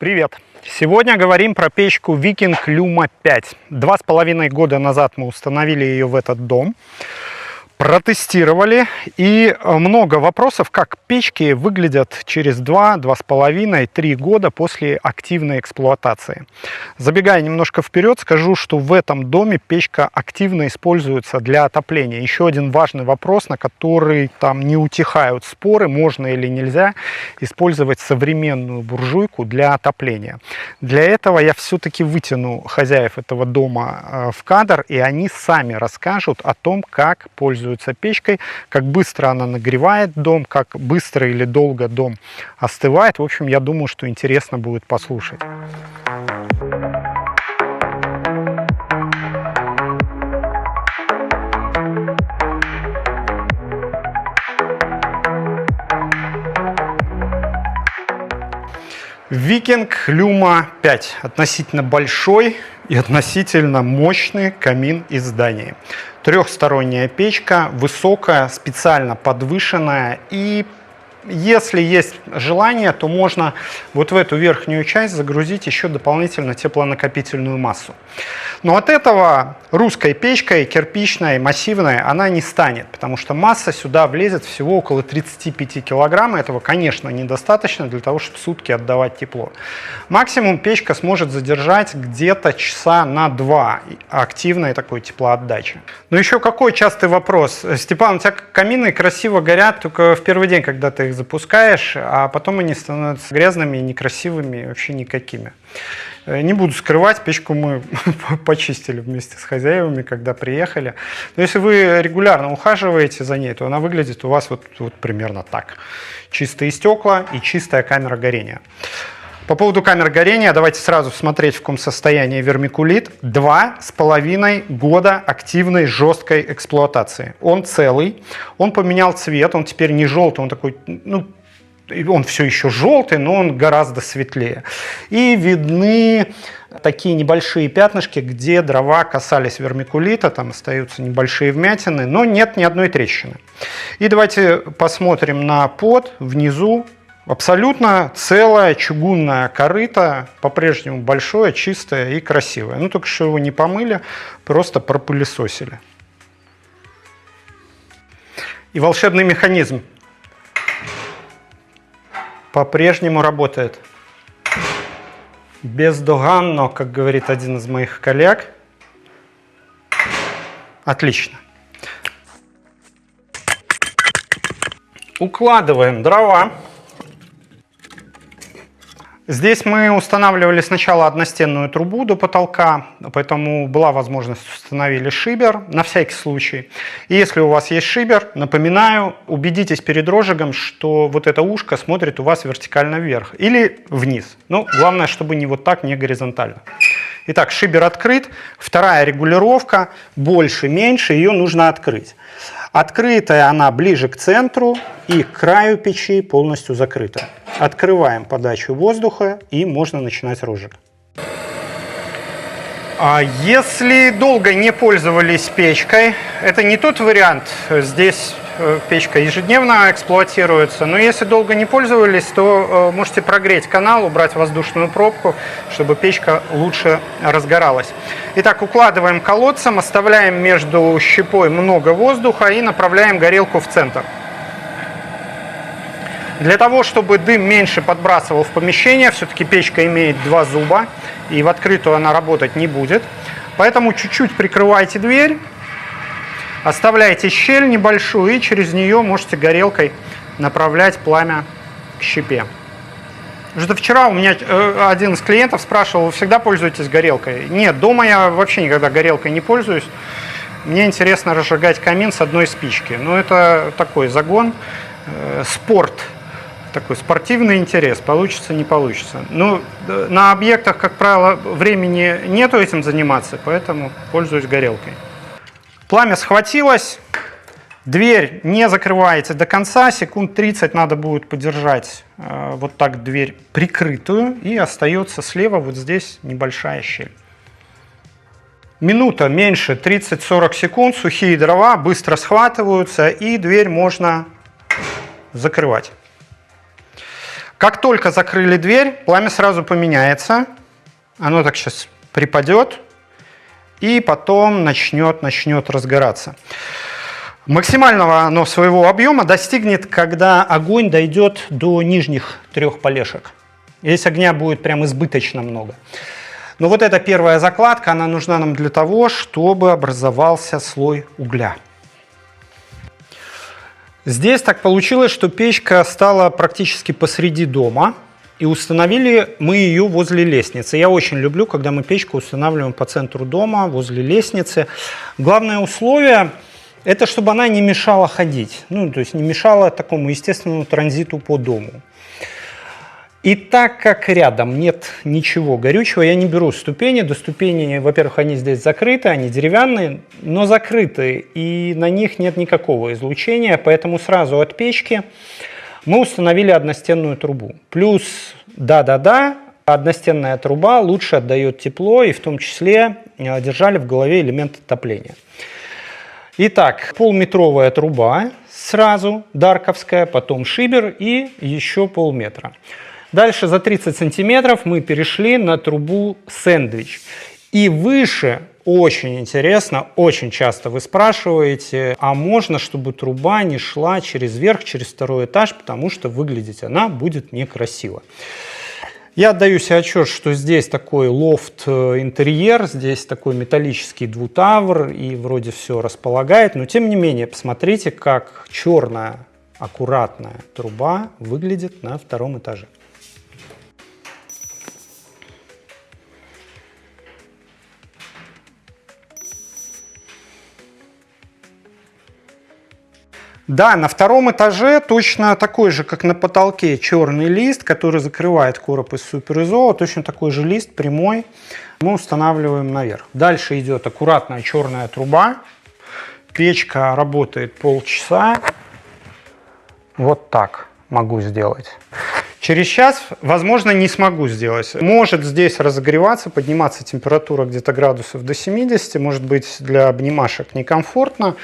Привет! Сегодня говорим про печку Viking Luma 5. 2,5 года назад мы установили ее в этот дом, протестировали, и много вопросов, как печки выглядят через 2,5-3 года после активной эксплуатации. Забегая немножко вперед, скажу, что в этом доме печка активно используется для отопления. Еще один важный вопрос, на который там не утихают споры, можно или нельзя использовать современную буржуйку для отопления. Для этого я все-таки вытяну хозяев этого дома в кадр, и они сами расскажут о том, как пользуются печкой, как быстро она нагревает дом, как быстро или долго дом остывает. В общем, я думаю, что интересно будет послушать. Viking Luma 5. Относительно большой и относительно мощный камин из здания. Трехсторонняя печка, высокая, специально подвышенная, и если есть желание, то можно вот в эту верхнюю часть загрузить еще дополнительно теплонакопительную массу. Но от этого русской печкой, кирпичной, массивной, она не станет, потому что масса сюда влезет всего около 35 килограмм. Этого, конечно, недостаточно для того, чтобы в сутки отдавать тепло. Максимум печка сможет задержать где-то часа на 2 активной такой теплоотдачи. Но еще какой частый вопрос. Степан, у тебя камины красиво горят только в первый день, когда ты их запускаешь, а потом они становятся грязными, некрасивыми, вообще никакими. Не буду скрывать, печку мы почистили вместе с хозяевами, когда приехали. Но если вы регулярно ухаживаете за ней, то она выглядит у вас вот примерно так. Чистые стекла и чистая камера горения. По поводу камер горения, давайте сразу смотреть, в каком состоянии вермикулит. 2,5 года активной жесткой эксплуатации. Он целый, он поменял цвет, он теперь не желтый, он такой, он все еще желтый, но он гораздо светлее. И видны такие небольшие пятнышки, где дрова касались вермикулита, там остаются небольшие вмятины, но нет ни одной трещины. И давайте посмотрим на под внизу. Абсолютно целое чугунное корыто, по-прежнему большое, чистое и красивое. Ну, только что его не помыли, просто пропылесосили. И волшебный механизм по-прежнему работает. Бездоганно, как говорит один из моих коллег. Отлично. Укладываем дрова. Здесь мы устанавливали сначала одностенную трубу до потолка, поэтому была возможность установили шибер на всякий случай. И если у вас есть шибер, напоминаю, убедитесь перед розжигом, что вот это ушко смотрит у вас вертикально вверх или вниз. Ну, главное, чтобы не вот так, не горизонтально. Итак, шибер открыт. Вторая регулировка, больше-меньше, ее нужно открыть. Открытая она ближе к центру и к краю печи полностью закрыта. Открываем подачу воздуха и можно начинать розжиг. Если долго не пользовались печкой, это не тот вариант. Здесь печка ежедневно эксплуатируется, но если долго не пользовались, то можете прогреть канал, убрать воздушную пробку, чтобы печка лучше разгоралась. Итак, укладываем колодцем, оставляем между щепой много воздуха и направляем горелку в центр. Для того, чтобы дым меньше подбрасывал в помещение, все-таки печка имеет 2 зуба, и в открытую она работать не будет. Поэтому чуть-чуть прикрывайте дверь, оставляйте щель небольшую, и через нее можете горелкой направлять пламя к щепе. Что вчера у меня один из клиентов спрашивал: вы всегда пользуетесь горелкой? Нет, дома я вообще никогда горелкой не пользуюсь. Мне интересно разжигать камин с одной спички. Но это такой загон, спорт. Такой спортивный интерес, получится, не получится. Ну, на объектах, как правило, времени нету этим заниматься, поэтому пользуюсь горелкой. Пламя схватилось, дверь не закрываете до конца, секунд 30 надо будет подержать вот так дверь прикрытую, и остается слева вот здесь небольшая щель. Минута меньше 30-40 секунд, сухие дрова быстро схватываются, и дверь можно закрывать. Как только закрыли дверь, пламя сразу поменяется. Оно так сейчас припадет и потом начнет разгораться. Максимального оно своего объема достигнет, когда огонь дойдет до нижних 3 полешек. Здесь огня будет прям избыточно много. Но вот эта первая закладка, она нужна нам для того, чтобы образовался слой угля. Здесь так получилось, что печка стала практически посреди дома, и установили мы ее возле лестницы. Я очень люблю, когда мы печку устанавливаем по центру дома, возле лестницы. Главное условие – это чтобы она не мешала ходить, ну, то есть не мешала такому естественному транзиту по дому. И так как рядом нет ничего горючего, я не беру ступени. До ступеней, во-первых, они здесь закрыты, они деревянные, но закрыты, и на них нет никакого излучения, поэтому сразу от печки мы установили одностенную трубу. Плюс, да-да-да, одностенная труба лучше отдает тепло, и в том числе держали в голове элемент отопления. Итак, полметровая труба сразу, дарковская, потом шибер и еще полметра. Дальше за 30 сантиметров мы перешли на трубу сэндвич. И выше, очень интересно, очень часто вы спрашиваете, а можно, чтобы труба не шла через верх, через 2-й этаж, потому что выглядеть она будет некрасиво. Я отдаю себе отчет, что здесь такой лофт-интерьер, здесь такой металлический двутавр, и вроде все располагает, но тем не менее, посмотрите, как черная, аккуратная труба выглядит на 2-м этаже. Да, на 2-м этаже точно такой же, как на потолке, черный лист, который закрывает короб из суперизола. Точно такой же лист, прямой, мы устанавливаем наверх. Дальше идет аккуратная черная труба. Печка работает полчаса. Вот так могу сделать. Через час, возможно, не смогу сделать. Может здесь разогреваться, подниматься температура где-то градусов до 70. Может быть, для обнимашек некомфортно.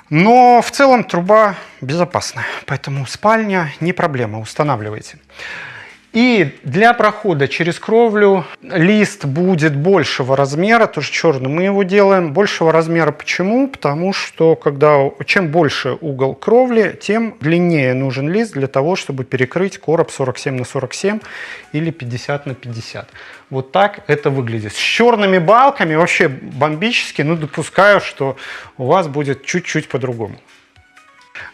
Но в целом труба безопасная, поэтому спальня не проблема, устанавливайте. И для прохода через кровлю лист будет большего размера, тоже черный мы его делаем. Большего размера почему? Потому что чем больше угол кровли, тем длиннее нужен лист для того, чтобы перекрыть короб 47 на 47 или 50 на 50. Вот так это выглядит. С черными балками вообще бомбически, но допускаю, что у вас будет чуть-чуть по-другому.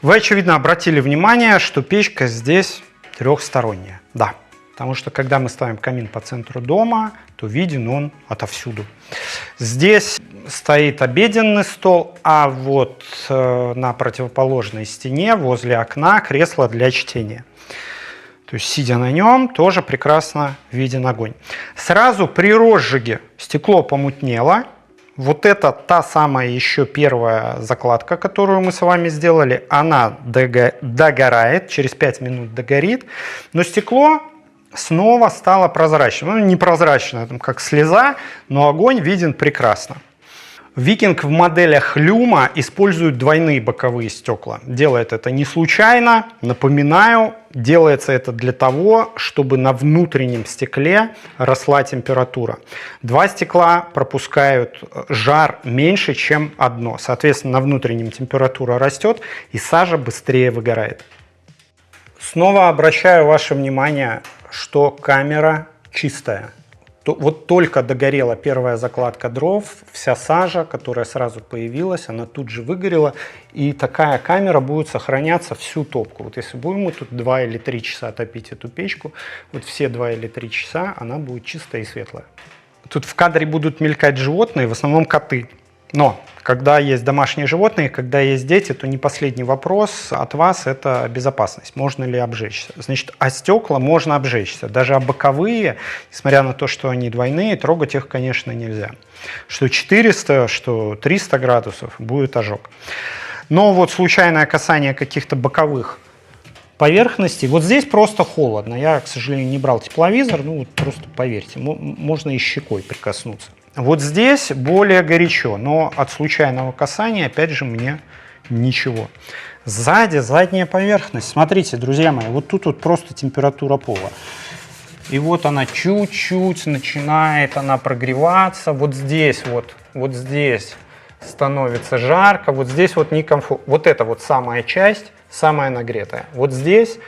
Вы, очевидно, обратили внимание, что печка здесь трехсторонняя. Да. Потому что, когда мы ставим камин по центру дома, то виден он отовсюду. Здесь стоит обеденный стол, а вот на противоположной стене, возле окна, кресло для чтения. То есть, сидя на нем, тоже прекрасно виден огонь. Сразу при розжиге стекло помутнело. Вот это та самая еще первая закладка, которую мы с вами сделали. Она догорает, через 5 минут догорит. Но стекло снова стало прозрачным. Ну, не прозрачное, как слеза, но огонь виден прекрасно. Викинг в моделях Люма использует двойные боковые стекла. Делает это не случайно. Напоминаю, делается это для того, чтобы на внутреннем стекле росла температура. 2 стекла пропускают жар меньше, чем одно. Соответственно, на внутреннем температура растет и сажа быстрее выгорает. Снова обращаю ваше внимание, что камера чистая. Вот только догорела первая закладка дров, вся сажа, которая сразу появилась, она тут же выгорела, и такая камера будет сохраняться всю топку. Вот если будем мы тут 2 или 3 часа топить эту печку, вот все 2 или 3 часа она будет чистая и светлая. Тут в кадре будут мелькать животные, в основном коты. Но когда есть домашние животные, когда есть дети, то не последний вопрос от вас – это безопасность. Можно ли обжечься? Значит, о стекла можно обжечься. Даже боковые, несмотря на то, что они двойные, трогать их, конечно, нельзя. Что 400, что 300 градусов будет ожог. Но вот случайное касание каких-то боковых поверхностей. Вот здесь просто холодно. Я, к сожалению, не брал тепловизор, ну вот просто поверьте, можно и щекой прикоснуться. Вот здесь более горячо, но от случайного касания, опять же, мне ничего. Сзади задняя поверхность. Смотрите, друзья мои, вот тут вот просто температура пола. И вот она чуть-чуть начинает она прогреваться. Вот здесь вот здесь становится жарко, вот здесь вот некомфортно. Вот это вот самая часть, самая нагретая. Вот здесь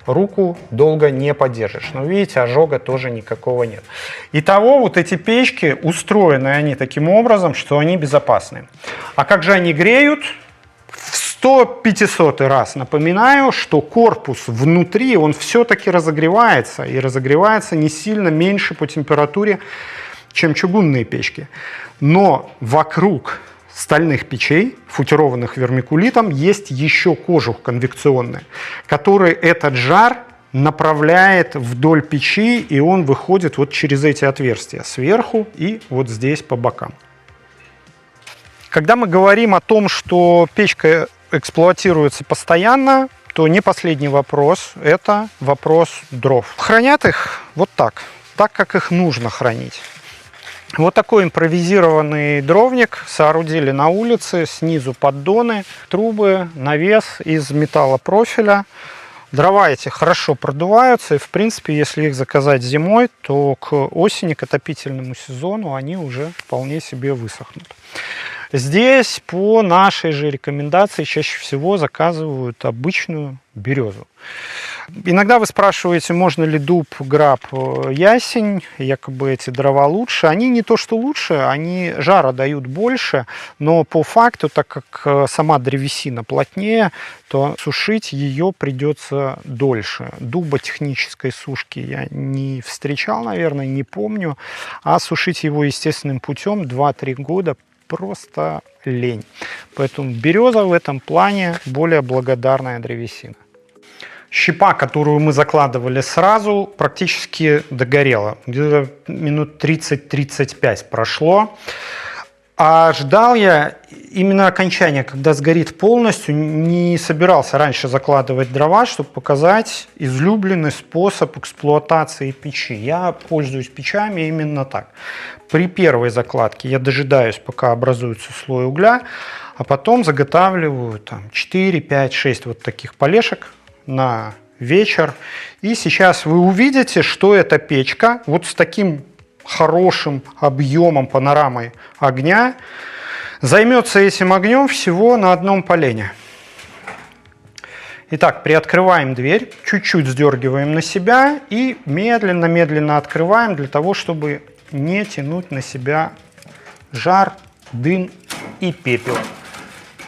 руку долго не подержишь. Но видите, ожога тоже никакого нет. Итого вот эти печки устроены они таким образом, что они безопасны. А как же они греют? В 100-500 раз напоминаю, что корпус внутри, он все-таки разогревается. И разогревается не сильно меньше по температуре, чем чугунные печки. Но вокруг стальных печей, футированных вермикулитом, есть еще кожух конвекционный, который этот жар направляет вдоль печи, и он выходит вот через эти отверстия сверху и вот здесь по бокам. Когда мы говорим о том, что печка эксплуатируется постоянно, то не последний вопрос – это вопрос дров. Хранят их вот так, как их нужно хранить. Вот такой импровизированный дровник соорудили на улице, снизу поддоны, трубы, навес из металлопрофиля. Дрова эти хорошо продуваются, и в принципе, если их заказать зимой, то к осени, к отопительному сезону они уже вполне себе высохнут. Здесь по нашей же рекомендации чаще всего заказывают обычную березу. Иногда вы спрашиваете, можно ли дуб, граб, ясень, якобы эти дрова лучше. Они не то что лучше, они жара дают больше, но по факту, так как сама древесина плотнее, то сушить ее придется дольше. Дуба технической сушки я не встречал, наверное, не помню, а сушить его естественным путем 2-3 года просто лень. Поэтому береза в этом плане более благодарная древесина. Щепа, которую мы закладывали сразу, практически догорела. Где-то минут 30-35 прошло. А ждал я именно окончания, когда сгорит полностью. Не собирался раньше закладывать дрова, чтобы показать излюбленный способ эксплуатации печи. Я пользуюсь печами именно так. При первой закладке я дожидаюсь, пока образуется слой угля, а потом заготавливаю там, 4, 5, 6 вот таких полешек на вечер. И сейчас вы увидите, что эта печка вот с таким хорошим объемом, панорамой огня займется этим огнем всего на одном полене. Итак, приоткрываем дверь, чуть-чуть сдергиваем на себя и медленно-медленно открываем для того, чтобы не тянуть на себя жар, дым и пепел.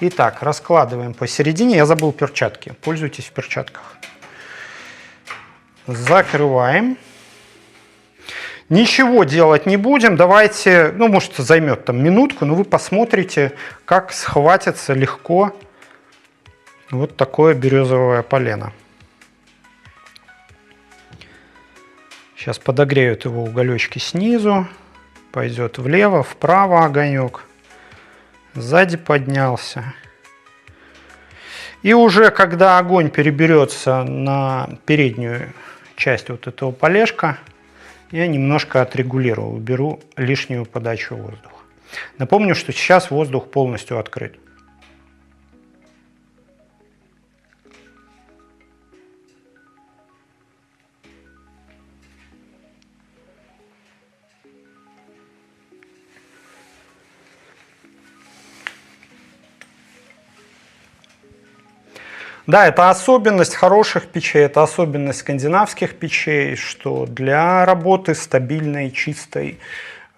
Итак, раскладываем посередине. Я забыл перчатки. Пользуйтесь в перчатках. Закрываем. Ничего делать не будем. Давайте, ну, может, займет там минутку, но вы посмотрите, как схватится легко вот такое березовое полено. Сейчас подогреют его уголечки снизу. Пойдет влево, вправо огонек. Сзади поднялся. И уже когда огонь переберется на переднюю часть вот этого полежка, я немножко отрегулирую, уберу лишнюю подачу воздуха. Напомню, что сейчас воздух полностью открыт. Да, это особенность хороших печей, это особенность скандинавских печей, что для работы стабильной, чистой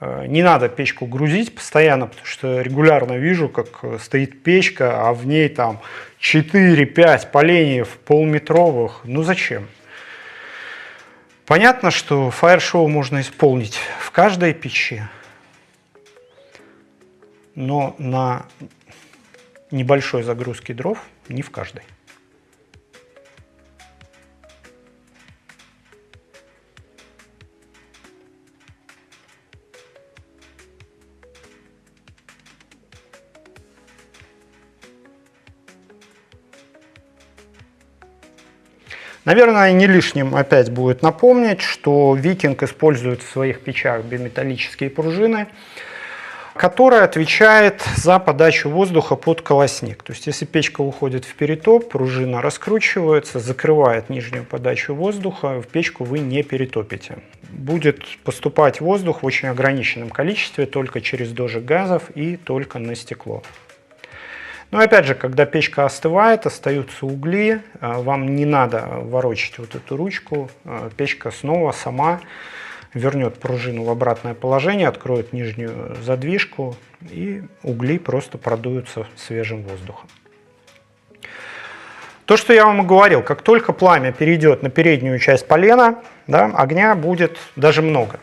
не надо печку грузить постоянно, потому что регулярно вижу, как стоит печка, а в ней там 4-5 поленьев полметровых. Ну зачем? Понятно, что фаер-шоу можно исполнить в каждой печи, но на небольшой загрузке дров не в каждой. Наверное, не лишним опять будет напомнить, что Викинг использует в своих печах биметаллические пружины. которая отвечает за подачу воздуха под колосник. То есть если печка уходит в перетоп, пружина раскручивается, закрывает нижнюю подачу воздуха, в печку вы не перетопите. Будет поступать воздух в очень ограниченном количестве, только через дождь газов и только на стекло. Но опять же, когда печка остывает, остаются угли, вам не надо ворочать вот эту ручку, печка снова сама вернет пружину в обратное положение, откроет нижнюю задвижку, и угли просто продуются свежим воздухом. То, что я вам и говорил, как только пламя перейдет на переднюю часть полена, да, огня будет даже много.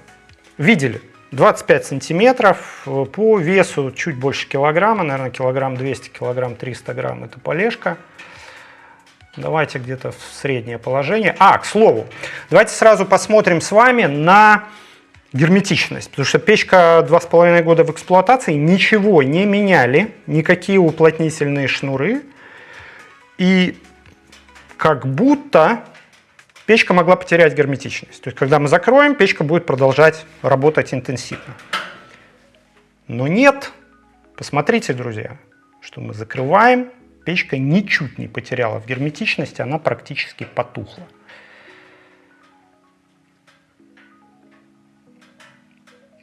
Видели? 25 сантиметров, по весу чуть больше килограмма, наверное, килограмм 200, килограмм 300 грамм это полежка. Давайте где-то в среднее положение. К слову, давайте сразу посмотрим с вами на герметичность, потому что печка 2,5 года в эксплуатации, ничего не меняли, никакие уплотнительные шнуры, и как будто печка могла потерять герметичность. То есть, когда мы закроем, печка будет продолжать работать интенсивно. Но нет. Посмотрите, друзья, что мы закрываем, печка ничуть не потеряла в герметичности, она практически потухла.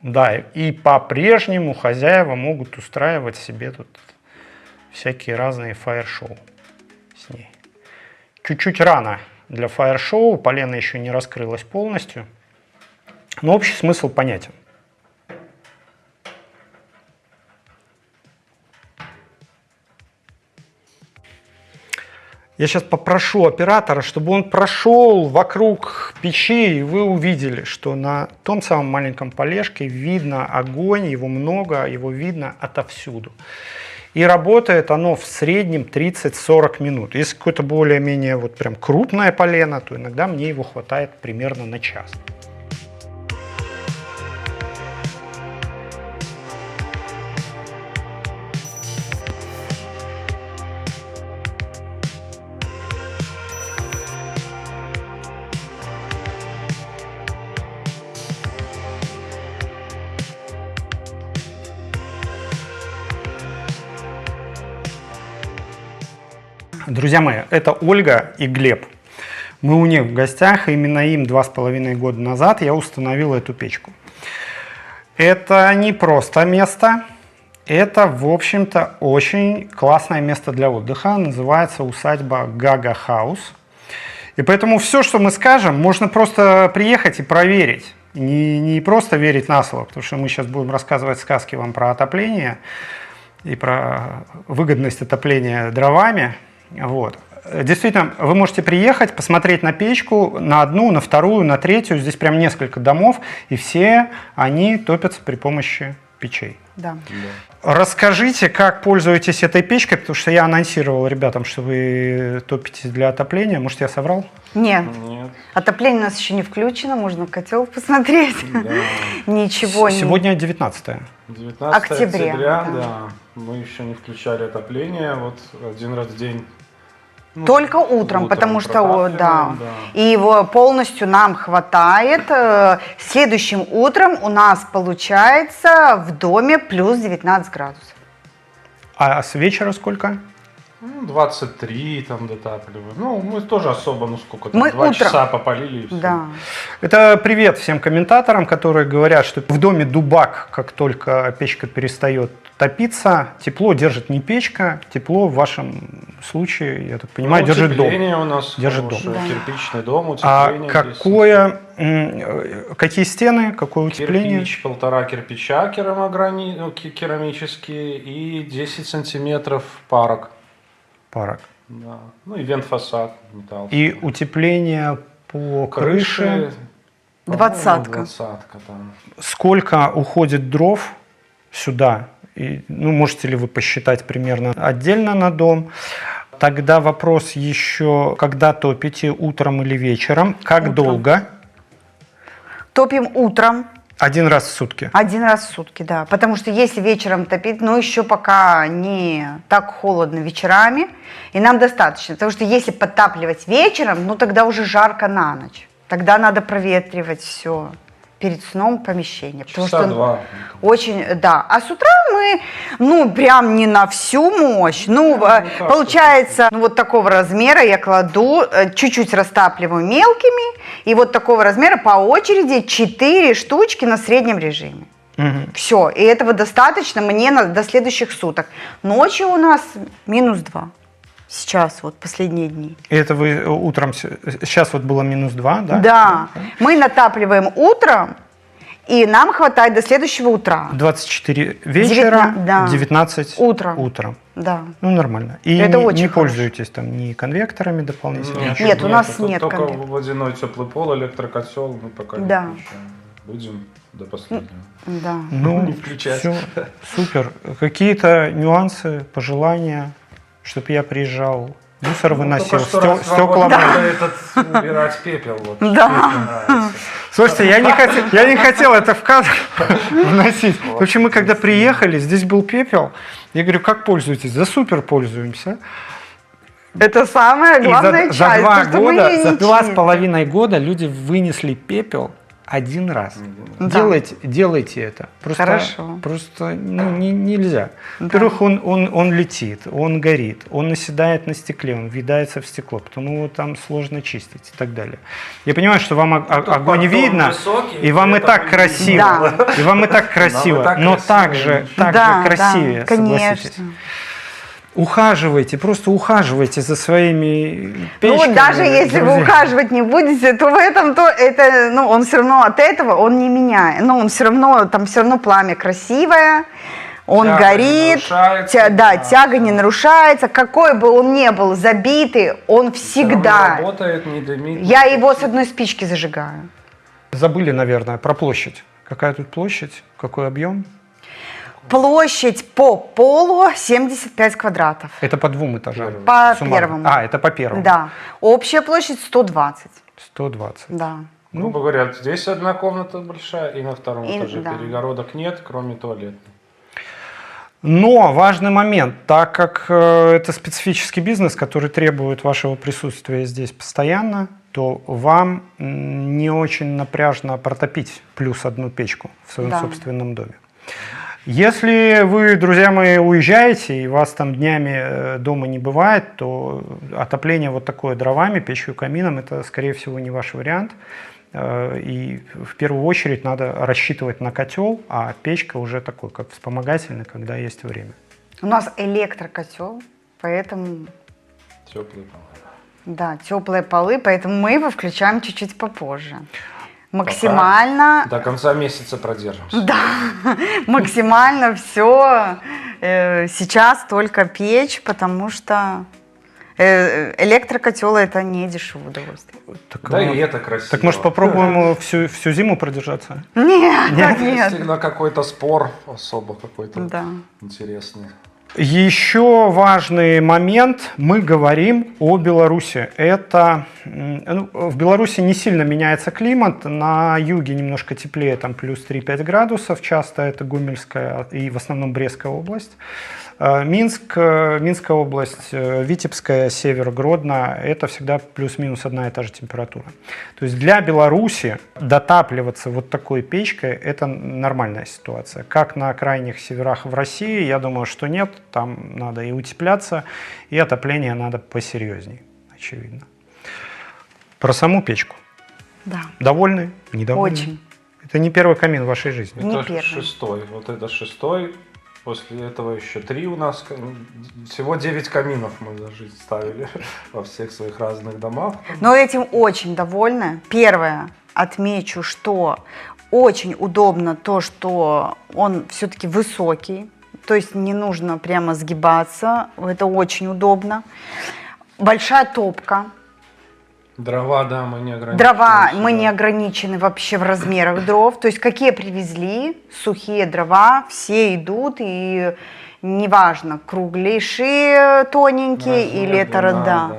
Да, и по-прежнему хозяева могут устраивать себе тут всякие разные фаер-шоу с ней. Чуть-чуть рано для фаер-шоу, полено еще не раскрылось полностью, но общий смысл понятен. Я сейчас попрошу оператора, чтобы он прошел вокруг печи, и вы увидели, что на том самом маленьком полежке видно огонь, его много, его видно отовсюду. И работает оно в среднем 30-40 минут. Если какое-то более-менее вот прям крупное полено, то иногда мне его хватает примерно на час. Друзья мои, это Ольга и Глеб. Мы у них в гостях, и именно им 2,5 года назад я установил эту печку. Это не просто место, это, в общем-то, очень классное место для отдыха. Называется усадьба Гага Хаус. И поэтому все, что мы скажем, можно просто приехать и проверить. Не просто верить на слово, потому что мы сейчас будем рассказывать сказки вам про отопление и про выгодность отопления дровами. Вот. Действительно, вы можете приехать, посмотреть на печку, на одну, на вторую, на третью. Здесь прям несколько домов, и все они топятся при помощи печей. Да. Расскажите, как пользуетесь этой печкой, потому что я анонсировал ребятам, что вы топитесь для отопления. Может, я соврал? Нет. Отопление у нас еще не включено, можно котел посмотреть. Да. Ничего не... Сегодня 19 октября. Да. Мы еще не включали отопление, вот один раз в день. Только утром, потому что да. И его полностью нам хватает. Следующим утром у нас получается в доме плюс 19 градусов. А с вечера сколько? 23 там дотапливаем. Ну, мы тоже особо, ну сколько там, мы 2 утром... часа попалили и все. Да. Это привет всем комментаторам, которые говорят, что в доме дубак, как только печка перестает топиться, тепло держит не печка, тепло в вашем случае, я так понимаю, держит дом. У нас держит дом. Да. Кирпичный дом, утепление. Какие стены, какое утепление? Кирпич, 1,5 кирпича керамические и 10 сантиметров парок. Парок. Да. Ну и вент-фасад, металл. И утепление по крыше? 20-ка. Там. Сколько уходит дров сюда? И, ну, можете ли вы посчитать примерно отдельно на дом? Тогда вопрос еще, когда топите, утром или вечером? Как утром. Долго? Топим утром. Один раз в сутки? Один раз в сутки, да. Потому что если вечером топить, но еще пока не так холодно вечерами, и нам достаточно. Потому что если подтапливать вечером, ну тогда уже жарко на ночь. Тогда надо проветривать все перед сном помещение. Потому Часа что два. Очень, да. А с утра мы, ну, прям не на всю мощь. Ну, получается, ну, вот такого размера я кладу, чуть-чуть растапливаю мелкими, и вот такого размера по очереди 4 штучки на среднем режиме. Все, и этого достаточно мне до следующих суток. Ночью у нас -2. Сейчас, вот последние дни. И это вы утром, сейчас вот было -2, да? Да, мы натапливаем утром, и нам хватает до следующего утра. 24 вечера, да. 19 утром. Да. Ну, нормально. И Это не, очень не хорошо. пользуетесь там ни конвекторами дополнительно? Нет, у нас тут нет только конвектора. водяной теплый пол, электрокотел, мы пока не Да. включаем. Будем до последнего. Да. Ну, Не включать. все, супер. Какие-то нюансы, пожелания, чтобы я приезжал, мусор выносил, стекла мыл? Убирать пепел. Вот, Да. мне нравится. Слушайте, я не хотел это в кадр вносить. В общем, мы когда приехали, здесь был пепел. Я говорю, как пользуетесь? Да супер пользуемся. Это самая И главная за часть. 2 то, что мы года, её за не 2,5 года люди вынесли пепел 1 раз. Да. Делайте это. Просто, Хорошо. Просто ну, нельзя. Во-первых, он летит, он горит, он наседает на стекле, он въедается в стекло, потом его там сложно чистить и так далее. Я понимаю, что вам огонь видно, высокий, и вам и это так не красиво, видно. и вам и так красиво, так но красиво. так же Да, красивее, да, согласитесь. конечно. Ухаживайте, просто ухаживайте за своими печками. Ну вот даже если вы друзья. ухаживать не будете, то в этом, то это, ну, он все равно от этого, он не меняет. Ну, он все равно, там все равно пламя красивое, он Тяга не горит, нарушается, да, да, тяга не нарушается. Какой бы он ни был забитый, он Всё равно всегда. работает, не дымит. Я его с одной спички зажигаю. Забыли, наверное, про площадь. Какая тут площадь? Какой объем? Площадь по полу 75 квадратов. Это по 2 этажам? По суммарно? первому. А, это по первому? Да. Общая площадь 120. 120. Да. Грубо говоря, здесь одна комната большая, и на втором И- этаже да. перегородок нет, кроме туалетной. Но важный момент, так как это специфический бизнес, который требует вашего присутствия здесь постоянно, то вам не очень напряжно протопить плюс 1 печку в своем Да. собственном доме. Если вы, друзья мои, уезжаете и вас там днями дома не бывает, то отопление вот такое дровами, печью, камином, это, скорее всего, не ваш вариант. И в первую очередь надо рассчитывать на котел, а печка уже такой, как вспомогательный, когда есть время. У нас электрокотел, поэтому, Теплый. да, теплые полы, поэтому мы его включаем чуть-чуть попозже. Максимально, До конца месяца продержимся. да, максимально все сейчас только печь, потому что электрокотел это не дешевое удовольствие. Так, Да и это красиво. так может попробуем всю зиму продержаться? Нет, так Есть нет. всегда какой-то спор особо какой-то Да. интересный. Еще важный момент, мы говорим о Беларуси. Это, в Беларуси не сильно меняется климат, на юге немножко теплее, там плюс 3-5 градусов, часто это Гомельская и в основном Брестская область. Минск, Минская область, Витебская, север, Гродно – это всегда плюс-минус одна и та же температура. То есть для Беларуси дотапливаться вот такой печкой – это нормальная ситуация. Как на крайних северах в России, я думаю, что нет. Там надо и утепляться, и отопление надо посерьезней, очевидно. Про саму печку. Да, Довольны? Недовольны? очень. Это не первый камин в вашей жизни. Не Это первый. 6-й. Вот это 6-й. После этого еще 3 у нас. Всего 9 каминов мы за жизнь ставили во всех своих разных домах. Но этим очень довольна. Первое, отмечу, что очень удобно то, что он все-таки высокий, то есть не нужно прямо сгибаться, это очень удобно. Большая топка. Дрова, да, мы не ограничены. Дрова сюда. мы не ограничены вообще в размерах дров. То есть какие привезли, сухие дрова, все идут, и неважно, круглейшие, тоненькие, Размер, или это длина, да. да.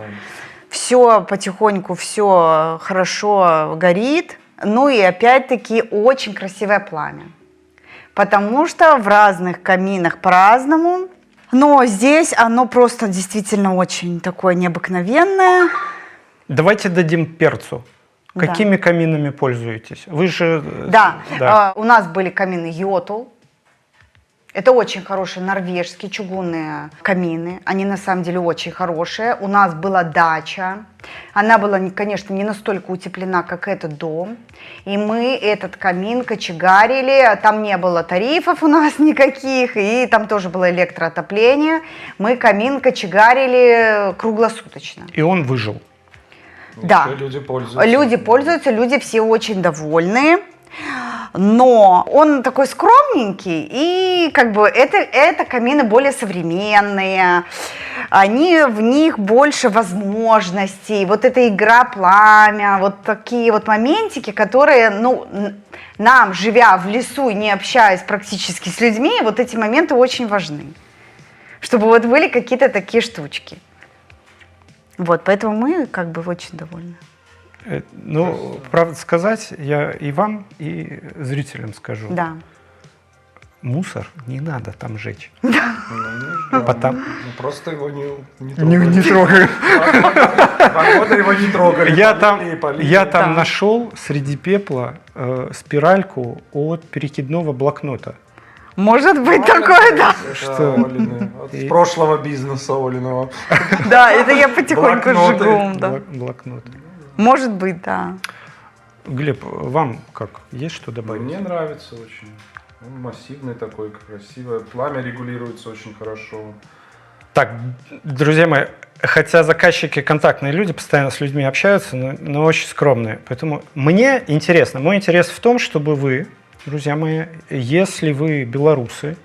Все потихоньку, все хорошо горит. Ну и опять-таки очень красивое пламя. Потому что в разных каминах по-разному. Но здесь оно просто действительно очень такое необыкновенное. Давайте дадим перцу. Да. Какими каминами пользуетесь? Вы же... Да, у нас были камины Йотл. Это очень хорошие норвежские чугунные камины. Они на самом деле очень хорошие. У нас была дача. Она была, конечно, не настолько утеплена, как этот дом. И мы этот камин кочегарили. Там не было тарифов у нас никаких. И там тоже было электроотопление. Мы камин кочегарили круглосуточно. И он выжил. Да. Еще люди пользуются. Люди пользуются, люди все очень довольны. Но он такой скромненький, и как бы это камины более современные, в них больше возможностей, вот эта игра пламя, вот такие вот моментики, которые, ну, нам, живя в лесу и не общаясь практически с людьми, вот эти моменты очень важны, чтобы вот были какие-то такие штучки. Вот, поэтому мы как бы очень довольны. Ну, правда сказать, я и вам, и зрителям скажу. Да. Мусор не надо там жечь. Ну, Потом... просто его не трогали. Не трогаю. 2 года его не трогали. Я там нашел среди пепла спиральку от перекидного блокнота. Может быть такое, да. Что? От прошлого бизнеса Олиного. Да, это я потихоньку Блокноты. жгу. Да. Блокнот. Может быть, да. Глеб, вам как? Есть что добавить? Мне нравится очень. Он массивный такой, красивый. Пламя регулируется очень хорошо. Так, друзья мои, хотя заказчики контактные люди, постоянно с людьми общаются, но очень скромные. Поэтому мне интересно, мой интерес в том, чтобы вы, друзья мои, если вы белорусы,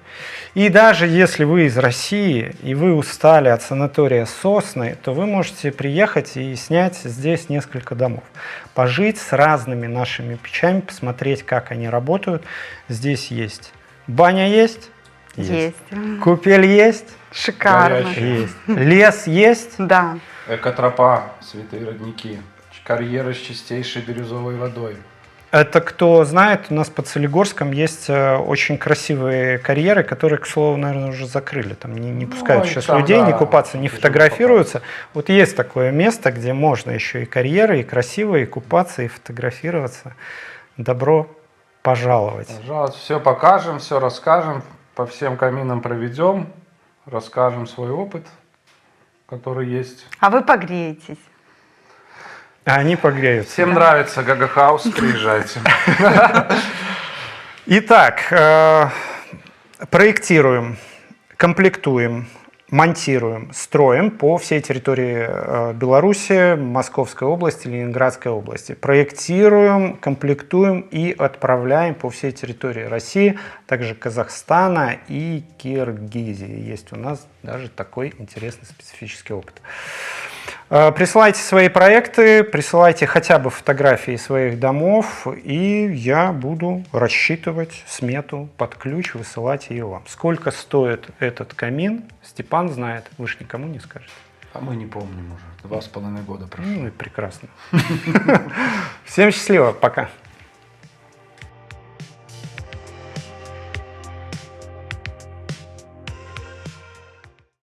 и даже если вы из России, и вы устали от санатория Сосны, то вы можете приехать и снять здесь несколько домов. Пожить с разными нашими печами, посмотреть, как они работают. Здесь есть баня есть? Есть. Купель есть? Шикарно. Горячая. Есть. Лес есть? Да. Экотропа, святые родники. Карьеры с чистейшей бирюзовой водой. Это кто знает, у нас под Солигорском есть очень красивые карьеры, которые, к слову, наверное, уже закрыли. Там не пускают и сейчас там, людей, да, не купаться, не тяжело фотографируются. Вот есть такое место, где можно еще и карьеры, и красиво, и купаться, и фотографироваться. Добро пожаловать. Пожалуйста, все покажем, все расскажем, по всем каминам проведем, расскажем свой опыт, который есть. А вы погреетесь. А они погреются. Всем нравится Гага-хаус, приезжайте. Итак, проектируем, комплектуем, монтируем, строим по всей территории Беларуси, Московской области, Ленинградской области. Проектируем, комплектуем и отправляем по всей территории России, также Казахстана и Киргизии. Есть у нас даже такой интересный специфический опыт. Присылайте свои проекты, присылайте хотя бы фотографии своих домов, и я буду рассчитывать смету под ключ, высылать ее вам. Сколько стоит этот камин, Степан знает, вы же никому не скажете. А мы не помним уже, 2,5 года прошло. Ну и прекрасно. Всем счастливо, пока.